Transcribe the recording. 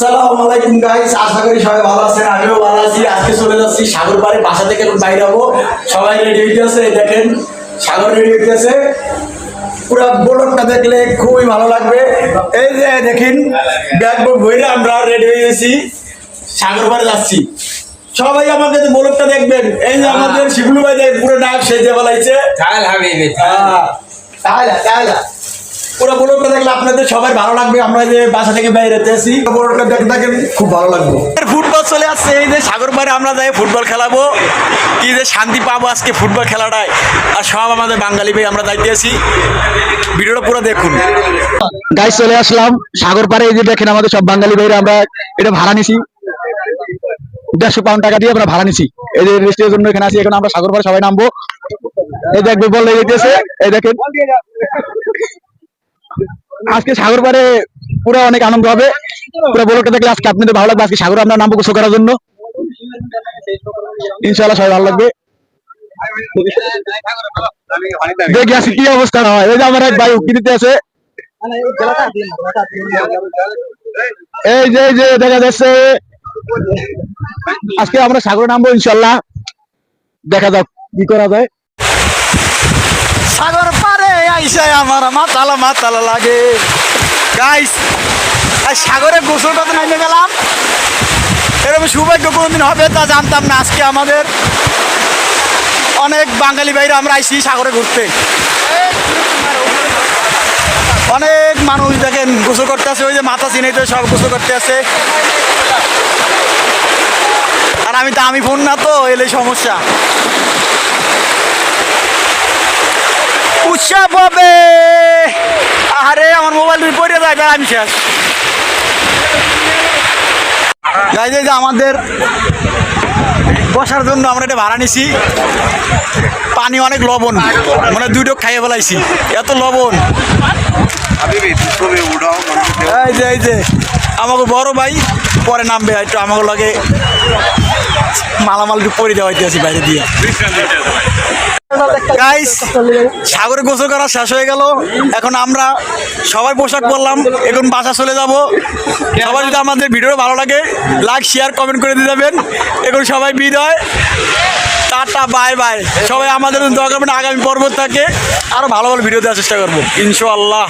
আসসালামু আলাইকুম গাইস, আশা করি সবাই ভালো আছেন। আমিও ভালো আছি। আজকে চলে যাচ্ছি সাগর পাড়ে, বাসা থেকে বাইরে হবো। সবাই রেডি হইতেছে, দেখেন সাগর রেডি হইতেছে। পুরো বোর্ডটা দেখলে খুবই ভালো লাগবে। এই যে দেখেন ব্যাগ বইরে আমরা রেডি হয়ে গেছি, সাগর পাড়ে যাচ্ছি। সবাই আমাকে বোর্ডটা দেখবেন। এই যে আমাদের শিবলু ভাই পুরো নাক সেজে বলাইছে। পুরো বোর্ডটা দেখলে আপনাদের সবাই ভালো লাগবে। আমরা যে বাসা থেকে বাইরে যেতেছি, বোর্ডটা দেখেন খুব ভালো লাগবে। ফুটবল চলে আসছে, এই যে সাগর পাড়ে আমরা যাই ফুটবল খেলাবো। কি যে শান্তি পাবো আজকে ফুটবল খেলাটায়। আর সব আমাদের বাঙালি ভাই আমরা যাইতেছি, ভিডিওটা পুরো দেখুন। গাইস চলে আসলাম সাগর পাড়ে। এই যে দেখেন আমাদের সব বাঙালি ভাইরা, আমরা এটা ভাড়া নিছি 150 পাউন্ড টাকা দিয়ে আমরা ভাড়া নিছি। এই যে রেস্টের জন্য এখানে আছি। এখন আমরা সাগর পাড়ে সবাই নামবো। এই দেখবে বল লেগে গেছে। এই দেখেন আজকে সাগর পাড়ে পুরো অনেক আনন্দ হবে। পুরো বলকে দেখলে আজকে আপনাদের ভালো লাগবে। আজকে সাগরে আমরা নামবো গোসল করার জন্য। ইনশাআল্লাহ সবাই ভালো লাগবে। দেখি আজকে কি অবস্থা হয়। এই যে আমার এক ভাই উকি দিতে আছে। এই যে দেখা যাচ্ছে আজকে আমরা সাগরে নামবো ইনশাল্লাহ। দেখা যাক কি করা যায়। সাগর পারে আইসা আমার মাতালা লাগে গাইস। আর সাগরে গোসল করতে নামে গেলাম, এরকম সৌভাগ্য কোনোদিন হবে তা জানতাম না। আজকে আমাদের অনেক বাঙালি ভাইরা আমরা আইসি সাগরে ঘুরতে। অনেক মানুষ দেখেন গোসল করতে আছে। ওই যে মাথা চিনাইতে সব গোসল করতে আছে। আর আমি দামি ফোন না, তো এলে সমস্যা। উৎসব হবে। আরে আমার মোবাইল পড়ে যায়, তাই আমি শেষ। গাইজ এই যে আমাদের বসার জন্য আমরা এটা ভাড়া নিছি। পানি অনেক লবণ, মানে দুটো খাইয়ে ফেলাইছি, এত লবণ। এই যে আমাকে বড় ভাই পরে নামবে, একটু আমাকে লাগে মালামাল পরে দেওয়া হইতে আছি বাইরে দিয়ে। গাইস সাগরে গোসল করা শেষ হয়ে গেল। এখন আমরা সবাই পোশাক পরলাম, এখন বাসা চলে যাব। সবাই যদি আমাদের ভিডিও ভালো লাগে লাইক শেয়ার কমেন্ট করে দিয়ে যাবেন। এখন সবাই বিদায়, টাটা বাই বাই। সবাই আমাদের দোয়া করবেন, আগামী পর্ব থেকে আরো ভালো ভালো ভিডিও দেওয়ার চেষ্টা করবো ইনশাআল্লাহ।